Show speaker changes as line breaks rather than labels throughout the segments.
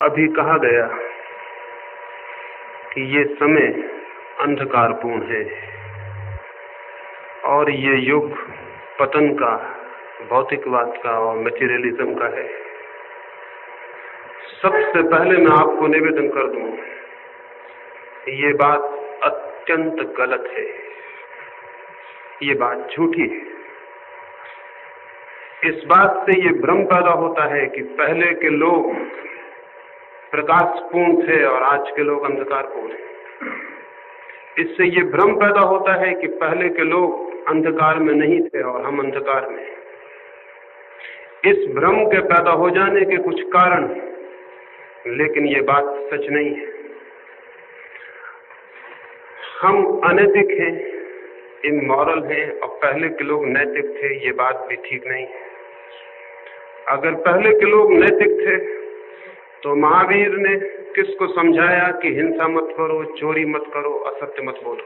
अभी कहा गया कि ये समय अंधकारपूर्ण है और ये युग पतन का, भौतिकवाद का और मटेरियलिज्म का है। सबसे पहले मैं आपको निवेदन कर दूं, ये बात अत्यंत गलत है, ये बात झूठी है। इस बात से ये भ्रम पैदा होता है कि पहले के लोग प्रकाशपूर्ण थे और आज के लोग अंधकारपूर्ण हैं। इससे ये भ्रम पैदा होता है कि पहले के लोग अंधकार में नहीं थे और हम अंधकार में। इस भ्रम के पैदा हो जाने के कुछ कारण, लेकिन ये बात सच नहीं है। हम अनैतिक हैं, इमोरल हैं और पहले के लोग नैतिक थे, ये बात भी ठीक नहीं है। अगर पहले के लोग नैतिक थे तो महावीर ने किसको समझाया कि हिंसा मत करो, चोरी मत करो, असत्य मत बोलो?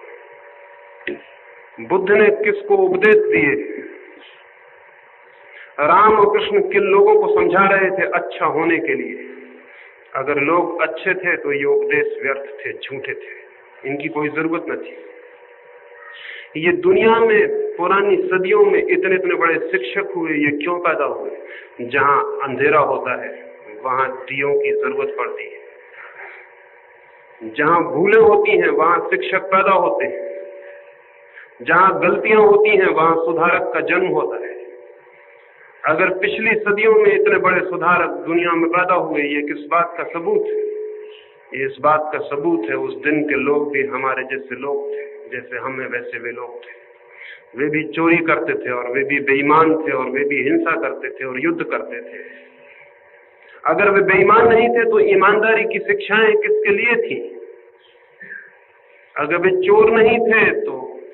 बुद्ध ने किसको उपदेश दिए? राम और कृष्ण किन लोगों को समझा रहे थे अच्छा होने के लिए? अगर लोग अच्छे थे तो ये उपदेश व्यर्थ थे, झूठे थे, इनकी कोई जरूरत न थी। ये दुनिया में पुरानी सदियों में इतने इतने बड़े शिक्षक हुए, ये क्यों पैदा हुए? जहां अंधेरा होता है वहां दियों की जरूरत पड़ती है, जहां भूलें होती हैं वहां शिक्षक पैदा होते हैं, जहां गलतियां होती हैं वहां सुधारक का जन्म होता है। अगर पिछली सदियों में इतने बड़े सुधारक दुनिया में पैदा हुए, ये किस बात का सबूत है? ये इस बात का सबूत है उस दिन के लोग भी हमारे जैसे लोग थे, जैसे हमें वैसे वे लोग थे। वे भी चोरी करते थे और वे भी बेईमान थे और वे भी हिंसा करते थे और युद्ध करते थे। अगर वे बेईमान नहीं थे तो ईमानदारी की शिक्षाएं किसके लिए थी? अगर वे चोर नहीं थे तो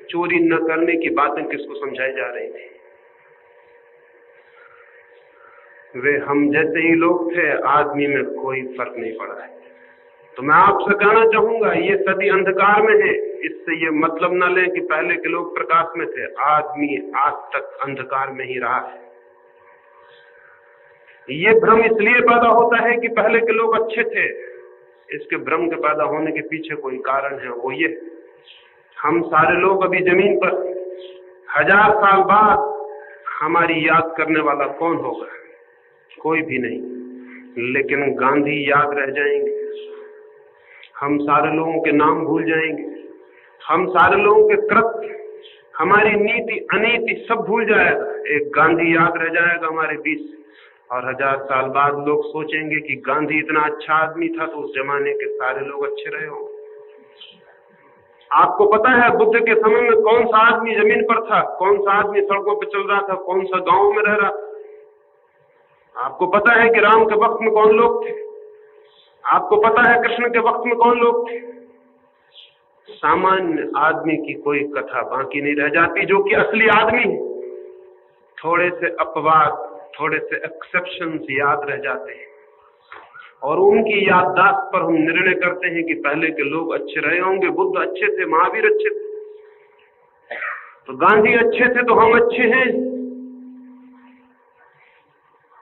चोरी न करने की बातें किसको समझाई जा रही थी? वे हम जैसे ही लोग थे, आदमी में कोई फर्क नहीं पड़ा है। तो मैं आपसे कहना चाहूंगा, ये सदी अंधकार में है, इससे ये मतलब ना लें कि पहले के लोग प्रकाश में थे। आदमी आज तक अंधकार में ही रहा है। ये भ्रम इसलिए पैदा होता है कि पहले के लोग अच्छे थे। इसके भ्रम के पैदा होने के पीछे कोई कारण है, वो ये, हम सारे लोग अभी जमीन पर 1000 साल बाद हमारी याद करने वाला कौन होगा? कोई भी नहीं। लेकिन गांधी याद रह जाएंगे, हम सारे लोगों के नाम भूल जाएंगे, हम सारे लोगों के कृत्य, हमारी नीति अनीति सब भूल जाएगा। एक गांधी याद रह जाएगा हमारे बीच, और 1000 साल बाद लोग सोचेंगे कि गांधी इतना अच्छा आदमी था तो उस जमाने के सारे लोग अच्छे रहे होंगे। आपको पता है बुद्ध के समय में कौन सा आदमी जमीन पर था, कौन सा आदमी सड़कों पर चल रहा था, कौन सा गांव में रह रहा था? आपको पता है कि राम के वक्त में कौन लोग थे? आपको पता है कृष्ण के वक्त में कौन लोग थे? सामान्य आदमी की कोई कथा बाकी नहीं रह जाती, जो कि असली आदमी है। थोड़े से अपवाद, थोड़े से एक्सेप्शंस याद रह जाते हैं और उनकी याददाश्त पर हम निर्णय करते हैं कि पहले के लोग अच्छे रहे होंगे, बुद्ध अच्छे थे, महावीर अच्छे थे, तो गांधी अच्छे थे तो हम अच्छे हैं।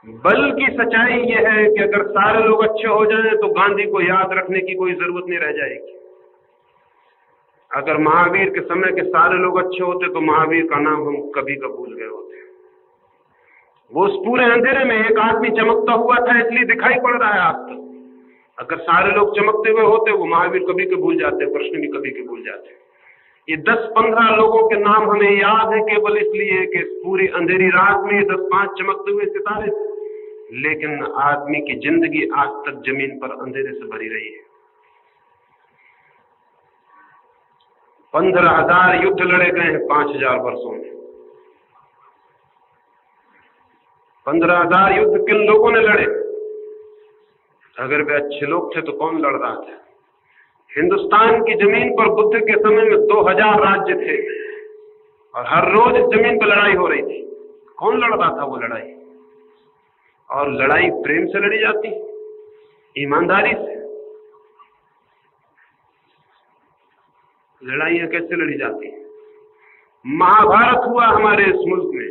बल्कि सच्चाई यह है कि अगर सारे लोग अच्छे हो जाएं तो गांधी को याद रखने की कोई जरूरत नहीं रह जाएगी। अगर महावीर के समय के सारे लोग अच्छे होते तो महावीर का नाम हम कभी का भूल गए होते। वो उस पूरे अंधेरे में एक आदमी चमकता हुआ था, इसलिए दिखाई पड़ रहा है आप तक। अगर सारे लोग चमकते हुए होते, वो महावीर कभी के भूल जाते, कृष्ण भी कभी के भूल जाते। ये 10-15 लोगों के नाम हमें याद है केवल इसलिए कि पूरी अंधेरी रात में 10-5 चमकते हुए सितारे थे। लेकिन आदमी की जिंदगी आज तक जमीन पर अंधेरे से भरी रही है। 15,000 युद्ध लड़े गए हैं 5000 वर्षों में। 15,000 युद्ध किन लोगों ने लड़े? अगर वे अच्छे लोग थे तो कौन लड़ रहा था? हिंदुस्तान की जमीन पर बुद्ध के समय में 2000 राज्य थे और हर रोज जमीन पर लड़ाई हो रही थी। कौन लड़ रहा था वो लड़ाई? और लड़ाई प्रेम से लड़ी जाती, ईमानदारी से। लड़ाइयां कैसे लड़ी जाती? महाभारत हुआ हमारे इस मुल्क में,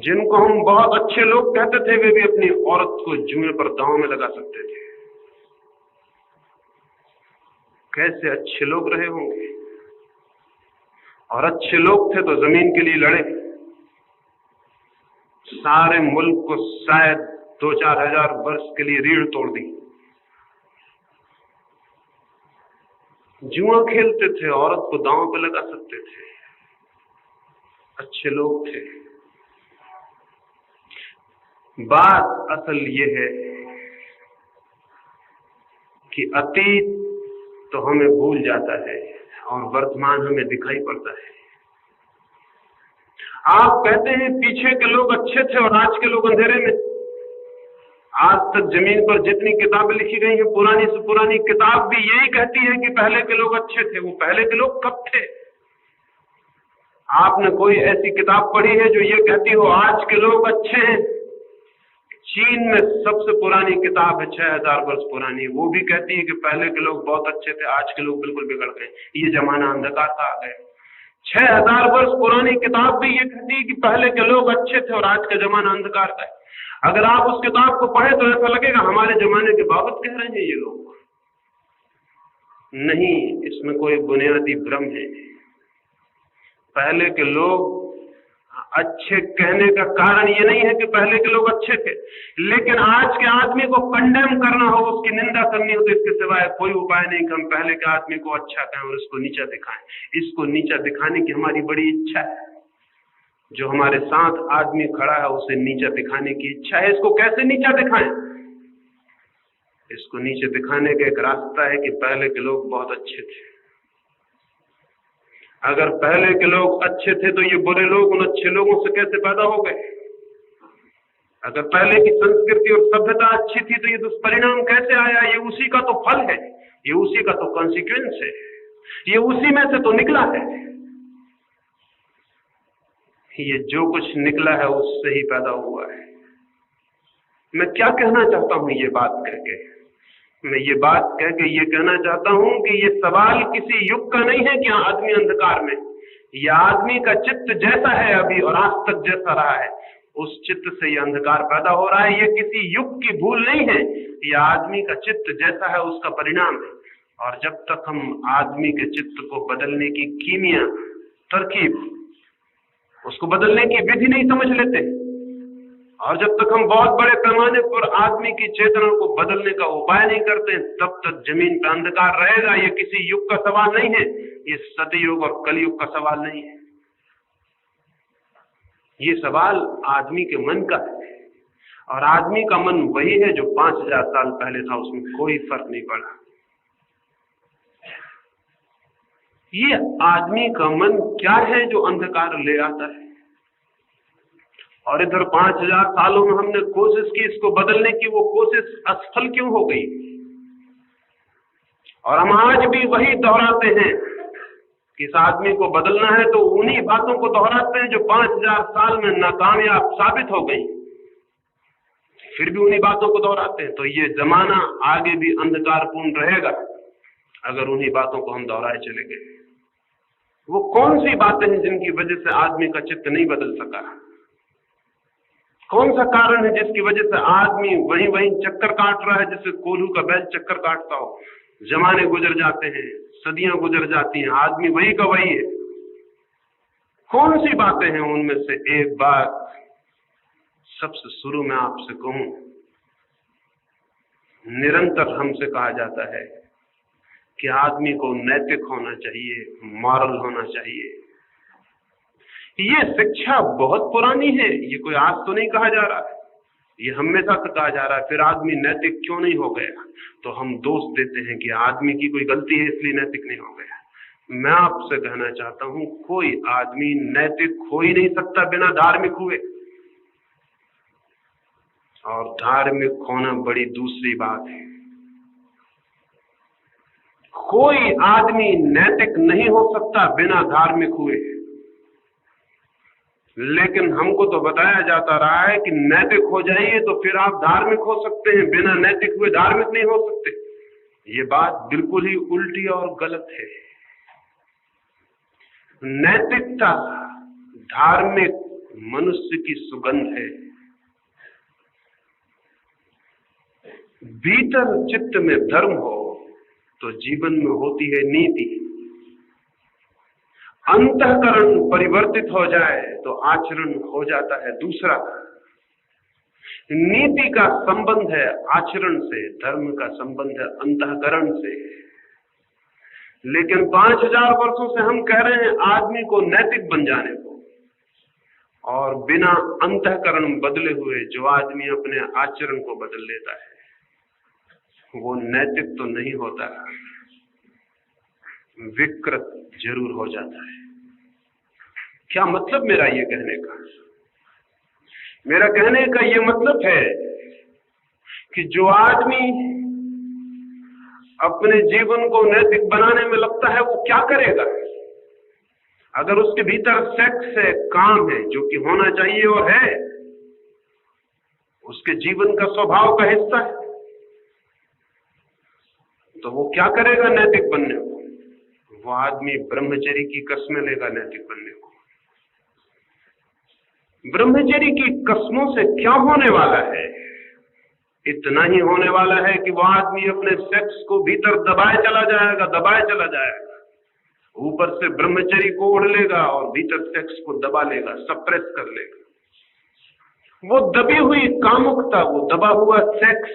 जिनको हम बहुत अच्छे लोग कहते थे, वे भी अपनी औरत को जुए पर दांव में लगा सकते थे। कैसे अच्छे लोग रहे होंगे, और अच्छे लोग थे तो जमीन के लिए लड़े। सारे मुल्क को शायद 2-4 हजार वर्ष के लिए रीढ़ तोड़ दी। जुआ खेलते थे, औरत को दांव पे लगा सकते थे, अच्छे लोग थे। बात असल ये है कि अतीत तो हमें भूल जाता है और वर्तमान हमें दिखाई पड़ता है। आप कहते हैं पीछे के लोग अच्छे थे और आज के लोग अंधेरे में। आज तक जमीन पर जितनी किताबें लिखी गई हैं, पुरानी से पुरानी किताब भी यही कहती है कि पहले के लोग अच्छे थे। वो पहले के लोग कब थे? आपने कोई ऐसी किताब पढ़ी है जो ये कहती हो आज के लोग अच्छे हैं? चीन में सबसे पुरानी किताब है, 6000 वर्ष पुरानी, वो भी कहती है कि पहले के लोग बहुत अच्छे थे, आज के लोग बिल्कुल बिगड़ गए, ये जमाना अंधकार का आ गया। 6000 वर्ष पुरानी किताब भी ये कहती है कि पहले के लोग अच्छे थे और आज का जमाना अंधकार का है। अगर आप उस किताब को पढ़े तो ऐसा लगेगा हमारे जमाने के बाबत कह रहे हैं ये लोग। नहीं, इसमें कोई बुनियादी भ्रम है। पहले के लोग अच्छे कहने का कारण ये नहीं है कि पहले के लोग अच्छे थे, लेकिन आज के आदमी को कंडेम करना हो, उसकी निंदा करनी हो, तो इसके सिवाय कोई उपाय नहीं कि हम पहले के आदमी को अच्छा कहें और इसको नीचा दिखाएं। इसको नीचा दिखाने की हमारी बड़ी इच्छा है। जो हमारे साथ आदमी खड़ा है उसे नीचा दिखाने की इच्छा है। इसको कैसे नीचा दिखाएं? इसको नीचे दिखाने का एक रास्ता है कि पहले के लोग बहुत अच्छे थे। अगर पहले के लोग अच्छे थे तो ये बुरे लोग उन अच्छे लोगों से कैसे पैदा हो गए? अगर पहले की संस्कृति और सभ्यता अच्छी थी तो ये दुष्परिणाम कैसे आया? ये उसी का तो फल है, ये उसी का तो कॉन्सिक्वेंस है, ये उसी में से तो निकला है। ये जो कुछ निकला है उससे ही पैदा हुआ है। मैं क्या कहना चाहता हूं ये बात कहके? मैं ये बात कह के ये कहना चाहता हूं कि ये सवाल किसी युग का नहीं है कि आदमी अंधकार में। ये आदमी का चित्त जैसा है अभी और आज तक जैसा रहा है, उस चित्त से ये अंधकार पैदा हो रहा है। ये किसी युग की भूल नहीं है, ये आदमी का चित्त जैसा है उसका परिणाम है। और जब तक हम आदमी के चित्त को बदलने की कीमिया, तरकीब, उसको बदलने की विधि नहीं समझ लेते, और जब तक हम बहुत बड़े पैमाने पर आदमी की चेतना को बदलने का उपाय नहीं करते, तब तक जमीन पर अंधकार रहेगा। ये किसी युग का सवाल नहीं है, ये सतयुग और कलयुग का सवाल नहीं है। ये सवाल आदमी के मन का है, और आदमी का मन वही है जो 5000 साल पहले था, उसमें कोई फर्क नहीं पड़ा। ये आदमी का मन क्या है जो अंधकार ले आता है? और इधर 5000 सालों में हमने कोशिश की इसको बदलने की, वो कोशिश असफल क्यों हो गई? और हम आज भी वही दोहराते हैं कि इस आदमी को बदलना है, तो उन्हीं बातों को दोहराते हैं जो 5000 साल में नाकामयाब साबित हो गई, फिर भी उन्हीं बातों को दोहराते हैं। तो ये जमाना आगे भी अंधकारपूर्ण रहेगा अगर उन्हीं बातों को हम दोहराए चले गए। वो कौन सी बातें हैं जिनकी वजह से आदमी का चित्त नहीं बदल सका? कौन सा कारण है जिसकी वजह से आदमी वहीं वहीं चक्कर काट रहा है, जैसे कोल्हू का बैल चक्कर काटता हो? जमाने गुजर जाते हैं, सदियां गुजर जाती हैं, आदमी वही का वही है। कौन सी बातें हैं? उनमें से एक बात सबसे शुरू में आपसे कहूं, निरंतर हमसे कहा जाता है कि आदमी को नैतिक होना चाहिए, मॉरल होना चाहिए। ये शिक्षा बहुत पुरानी है, ये कोई आज तो नहीं कहा जा रहा है, ये हमेशा से कहा जा रहा है। फिर आदमी नैतिक क्यों नहीं हो गया? तो हम दोष देते हैं कि आदमी की कोई गलती है इसलिए नैतिक नहीं हो गया। मैं आपसे कहना चाहता हूं, कोई आदमी नैतिक हो ही नहीं सकता बिना धार्मिक हुए, और धार्मिक होना बड़ी दूसरी बात है। कोई आदमी नैतिक नहीं हो सकता बिना धार्मिक हुए, लेकिन हमको तो बताया जाता रहा है कि नैतिक हो जाइए तो फिर आप धार्मिक हो सकते हैं, बिना नैतिक हुए धार्मिक नहीं हो सकते। ये बात बिल्कुल ही उल्टी और गलत है। नैतिकता, धार्मिक मनुष्य की सुगंध है। भीतर चित्त में धर्म हो तो जीवन में होती है नीति। अंतःकरण परिवर्तित हो जाए तो आचरण हो जाता है दूसरा। नीति का संबंध है आचरण से, धर्म का संबंध है अंतःकरण से। लेकिन 5000 वर्षों से हम कह रहे हैं आदमी को नैतिक बन जाने को, और बिना अंतःकरण बदले हुए जो आदमी अपने आचरण को बदल लेता है वो नैतिक तो नहीं होता, विकृत जरूर हो जाता है। क्या मतलब मेरा ये कहने का? मेरा कहने का ये मतलब है कि जो आदमी अपने जीवन को नैतिक बनाने में लगता है वो क्या करेगा? अगर उसके भीतर सेक्स है, काम है, जो कि होना चाहिए और है, उसके जीवन का स्वभाव का हिस्सा है, तो वो क्या करेगा नैतिक बनने को? वो आदमी ब्रह्मचर्य की कस्में लेगा नैतिक बनने को। ब्रह्मचर्य की कस्मों से क्या होने वाला है? इतना ही होने वाला है कि वो आदमी अपने सेक्स को भीतर दबाए चला जाएगा। ऊपर से ब्रह्मचर्य को ओढ़ लेगा और भीतर सेक्स को दबा लेगा, सप्रेस कर लेगा। वो दबी हुई कामुकता, वो दबा हुआ सेक्स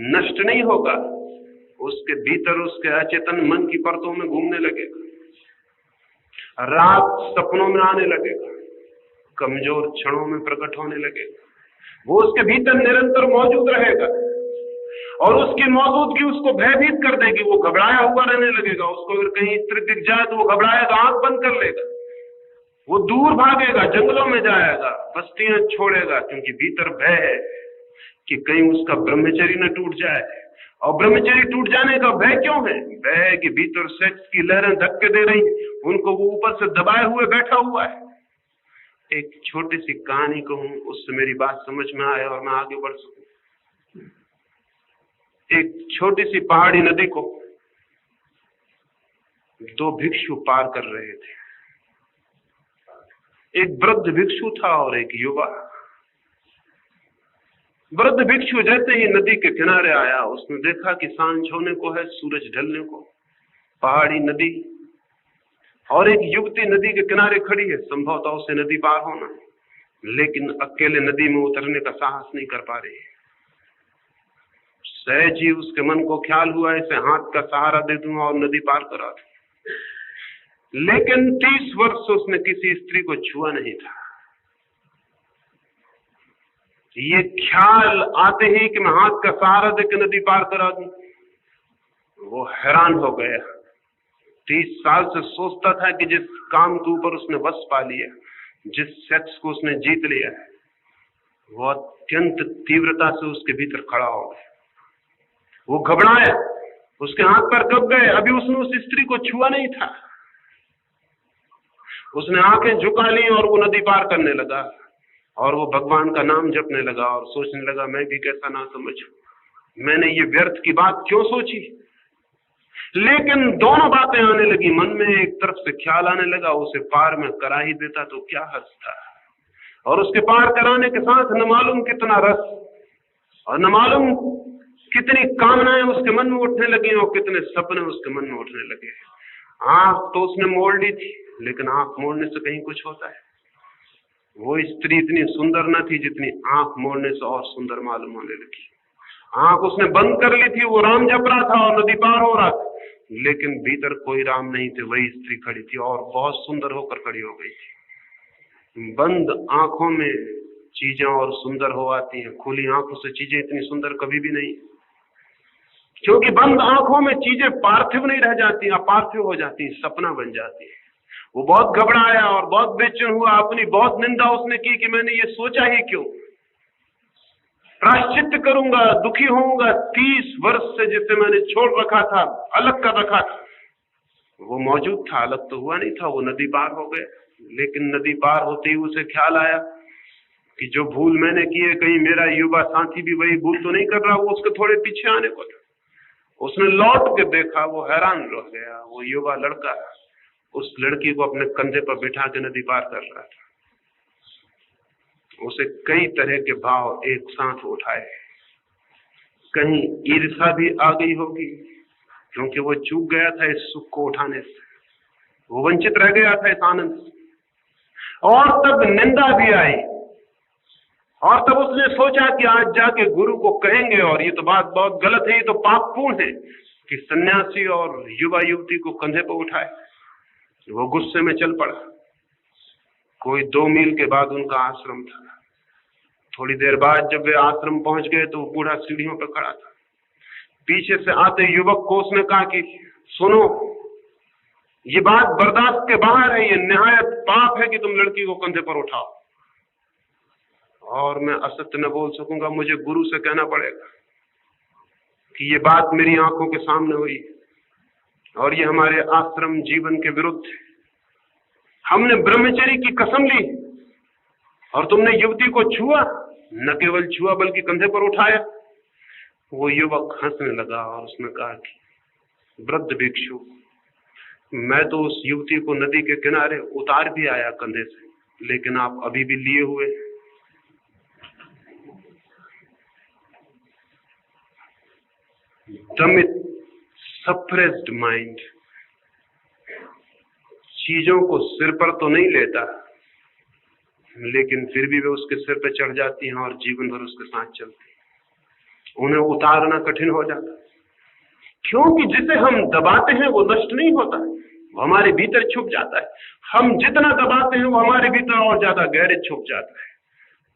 नष्ट नहीं होगा, उसके भीतर उसके अचेतन मन की परतों में घूमने लगेगा, रात सपनों में आने लगेगा, कमजोर क्षणों में प्रकट होने लगेगा। वो उसके भीतर निरंतर मौजूद रहेगा और उसकी मौजूदगी उसको भयभीत कर देगी। वो घबराया हुआ रहने लगेगा। उसको अगर कहीं स्त्री दिख जाए तो वो घबराएगा, आंख बंद कर लेगा, वो दूर भागेगा, जंगलों में जाएगा, बस्तियां छोड़ेगा, क्योंकि भीतर भय है कि कहीं उसका ब्रह्मचर्य न टूट जाए। और ब्रह्मचर्य टूट जाने का भय क्यों है? भय है कि भीतर सेक्स की लहरें धक्के दे रही, उनको वो ऊपर से दबाए हुए बैठा हुआ है। एक छोटी सी कहानी कहूं, उससे मेरी बात समझ में आए और मैं आगे बढ़ सकूं। एक छोटी सी पहाड़ी नदी को 2 भिक्षु पार कर रहे थे। एक वृद्ध भिक्षु था और एक युवा। वृद्ध भिक्षु जैसे ही नदी के किनारे आया, उसने देखा कि सांझ होने को है, सूरज ढलने को, पहाड़ी नदी, और एक युवती नदी के किनारे खड़ी है। संभवतः उसे नदी पार होना, लेकिन अकेले नदी में उतरने का साहस नहीं कर पा रही। सहज ही उसके मन को ख्याल हुआ इसे हाथ का सहारा दे दूंगा और नदी पार करा दूं। लेकिन 30 वर्ष उसने किसी स्त्री को छुआ नहीं था। ये ख्याल आते ही कि मैं हाथ का सहारा देकर नदी पार करा दूं, वो हैरान हो गया। 30 साल से सोचता था कि जिस काम के ऊपर उसने बस पा लिया, जिस सेक्स को उसने जीत लिया है, वो अत्यंत तीव्रता से उसके भीतर खड़ा हो गया। वो घबराया, उसके हाथ पैर कब गए। अभी उसने उस स्त्री को छुआ नहीं था। उसने आंखें झुका ली और वो नदी पार करने लगा, और वो भगवान का नाम जपने लगा और सोचने लगा, मैं भी कैसा ना समझूं, मैंने ये व्यर्थ की बात क्यों सोची। लेकिन दोनों बातें आने लगी मन में। एक तरफ से ख्याल आने लगा, उसे पार में करा ही देता तो क्या हर्ज था, और उसके पार कराने के साथ न मालूम कितना रस और न मालूम कितनी कामनाएं उसके मन में उठने लगी और कितने सपने उसके मन में उठने लगे। आंख तो उसने मोड़ ली थी, लेकिन आंख मोड़ने से कहीं कुछ होता है। वो स्त्री इतनी सुंदर न थी जितनी आंख मोड़ने से और सुंदर मालूम होने लगी। आंख उसने बंद कर ली थी, वो राम जप रहा था और नदी पार हो रहा था, लेकिन भीतर कोई राम नहीं थे। वही स्त्री खड़ी थी और बहुत सुंदर होकर खड़ी हो गई थी। बंद आंखों में चीजें और सुंदर हो आती हैं, खुली आंखों से चीजें इतनी सुंदर कभी भी नहीं, क्योंकि बंद आंखों में चीजें पार्थिव नहीं रह जाती, अपार्थिव हो जाती, सपना बन जाती है। वो बहुत घबराया और बहुत बेचैन हुआ। अपनी बहुत निंदा उसने की कि मैंने ये सोचा ही क्यों, प्रायश्चित करूंगा, दुखी होऊंगा। 30 वर्ष से जिसे मैंने छोड़ रखा था, अलग कर रखा था, वो मौजूद था, अलग तो हुआ नहीं था। वो नदी पार हो गए, लेकिन नदी पार होते ही उसे ख्याल आया कि जो भूल मैंने की है, कहीं मेरा युवा साथी भी वही भूल तो नहीं कर रहा। वो उसके थोड़े पीछे आने को था। उसने लौट के देखा, वो हैरान रह गया। वो युवा लड़का उस लड़की को अपने कंधे पर बिठा के नदी पार कर रहा था। उसे कई तरह के भाव एक साथ उठाए। कहीं ईर्ष्या भी आ गई होगी, क्योंकि वो चूक गया था इस सुख को उठाने से, वो वंचित रह गया था इस आनंद से। और तब निंदा भी आई, और तब उसने सोचा कि आज जाके गुरु को कहेंगे, और ये तो बात बहुत गलत है, ये तो पापपूर्ण है कि सन्यासी और युवा युवती को कंधे पर उठाए। वो गुस्से में चल पड़ा। कोई 2 मील के बाद उनका आश्रम था। थोड़ी देर बाद जब वे आश्रम पहुंच गए तो वो बूढ़ा सीढ़ियों पर खड़ा था। पीछे से आते युवक को उसने कहा कि सुनो, ये बात बर्दाश्त के बाहर है, ये निहायत पाप है कि तुम लड़की को कंधे पर उठाओ। और मैं असत्य न बोल सकूंगा, मुझे गुरु से कहना पड़ेगा कि ये बात मेरी आंखों के सामने हुई और ये हमारे आश्रम जीवन के विरुद्ध है। हमने ब्रह्मचर्य की कसम ली और तुमने युवती को छुआ, न केवल छुआ बल्कि कंधे पर उठाया। वो युवक हंसने लगा और उसने कहा कि वृद्ध भिक्षु, मैं तो उस युवती को नदी के किनारे उतार भी आया कंधे से, लेकिन आप अभी भी लिए हुए। दमित सप्रेस्ड माइंड चीजों को सिर पर तो नहीं लेता, लेकिन फिर भी वे उसके सिर पर चढ़ जाती हैं और जीवन भर उसके साथ चलती हैं। उन्हें उतारना कठिन हो जाता, क्योंकि जिसे हम दबाते हैं वो नष्ट नहीं होता, वो हमारे भीतर छुप जाता है। हम जितना दबाते हैं वो हमारे भीतर और ज्यादा गहरे छुप जाता है।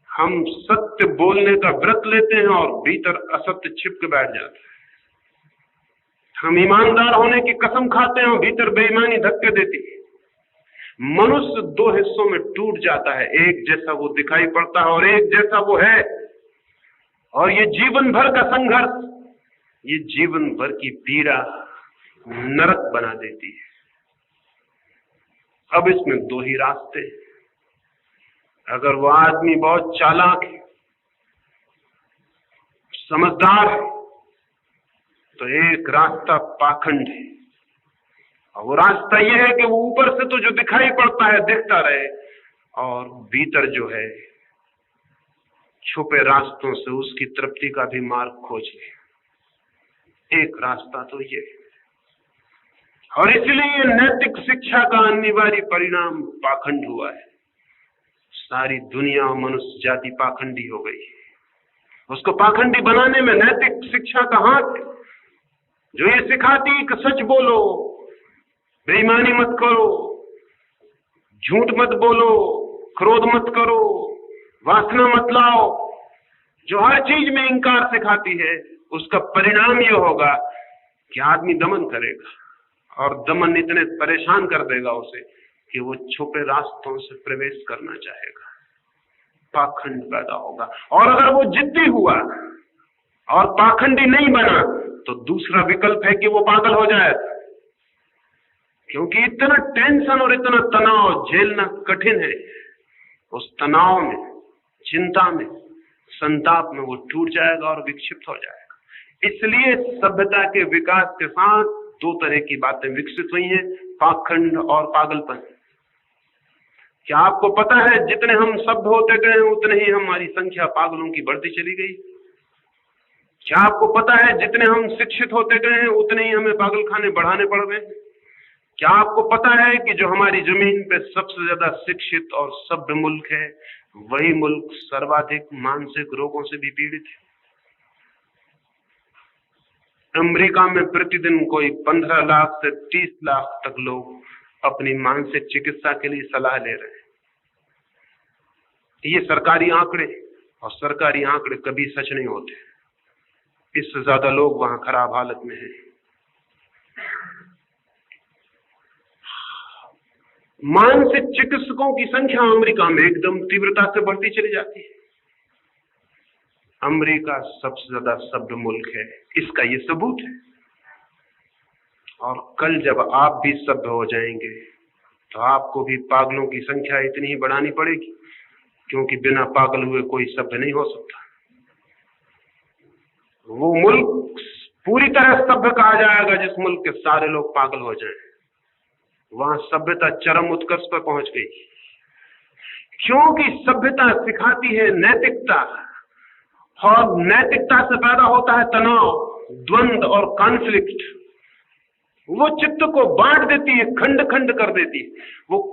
हम सत्य बोलने का व्रत लेते हैं और भीतर असत्य छिप के बैठ जाता है। हम ईमानदार होने की कसम खाते हैं और भीतर बेईमानी धक्के देती है। मनुष्य 2 हिस्सों में टूट जाता है, एक जैसा वो दिखाई पड़ता है और एक जैसा वो है। और ये जीवन भर का संघर्ष, ये जीवन भर की पीड़ा नरक बना देती है। अब इसमें 2 ही रास्ते। अगर वो आदमी बहुत चालाक है, समझदार है, तो एक रास्ता पाखंड है। और वो रास्ता यह है कि वो ऊपर से तो जो दिखाई पड़ता है दिखता रहे, और भीतर जो है छुपे रास्तों से उसकी तृप्ति का भी मार्ग खोज ले। एक रास्ता तो ये। और इसलिए नैतिक शिक्षा का अनिवार्य परिणाम पाखंड हुआ है। सारी दुनिया और मनुष्य जाति पाखंडी हो गई है। उसको पाखंडी बनाने में नैतिक शिक्षा का हाथ है, जो ये सिखाती है कि सच बोलो, बेईमानी मत करो, झूठ मत बोलो, क्रोध मत करो, वासना मत लाओ, जो हर चीज में इंकार सिखाती है। उसका परिणाम ये होगा कि आदमी दमन करेगा, और दमन इतने परेशान कर देगा उसे कि वो छुपे रास्तों से प्रवेश करना चाहेगा। पाखंड पैदा होगा। और अगर वो जिद्दी हुआ और पाखंडी नहीं बना तो दूसरा विकल्प है कि वो पागल हो जाए, क्योंकि इतना टेंशन और इतना तनाव झेलना कठिन है। उस तनाव में, चिंता में, संताप में वो टूट जाएगा और विक्षिप्त हो जाएगा। इसलिए सभ्यता के विकास के साथ 2 तरह की बातें विकसित हुई हैं, पाखंड और पागलपन। क्या आपको पता है जितने हम सभ्य होते गए उतने ही हमारी संख्या पागलों की बढ़ती चली गई? क्या आपको पता है जितने हम शिक्षित होते गए उतने ही हमें पागल खाने बढ़ाने पड़ गए? क्या आपको पता है कि जो हमारी जमीन पे सबसे ज्यादा शिक्षित और सभ्य मुल्क है, वही मुल्क सर्वाधिक मानसिक रोगों से भी पीड़ित है? अमेरिका में प्रतिदिन कोई 15 लाख से 30 लाख तक लोग अपनी मानसिक चिकित्सा के लिए सलाह ले रहे हैं। ये सरकारी आंकड़े, और सरकारी आंकड़े कभी सच नहीं होते। इससे ज्यादा लोग वहां खराब हालत में हैं। मानसिक चिकित्सकों की संख्या अमेरिका में एकदम तीव्रता से बढ़ती चली जाती है। अमेरिका सबसे ज्यादा सभ्य मुल्क है, इसका ये सबूत है। और कल जब आप भी सभ्य हो जाएंगे तो आपको भी पागलों की संख्या इतनी ही बढ़ानी पड़ेगी, क्योंकि बिना पागल हुए कोई सभ्य नहीं हो सकता। वो मुल्क पूरी तरह सभ्य कहा जाएगा जिस मुल्क के सारे लोग पागल हो जाएं। वहां सभ्यता चरम उत्कर्ष पर पहुंच गई, क्योंकि सभ्यता सिखाती है नैतिकता, और नैतिकता से पैदा होता है तनाव, द्वंद्व और कॉन्फ्लिक्ट। वो चित्त को बांट देती है, खंड खंड कर देती है। वो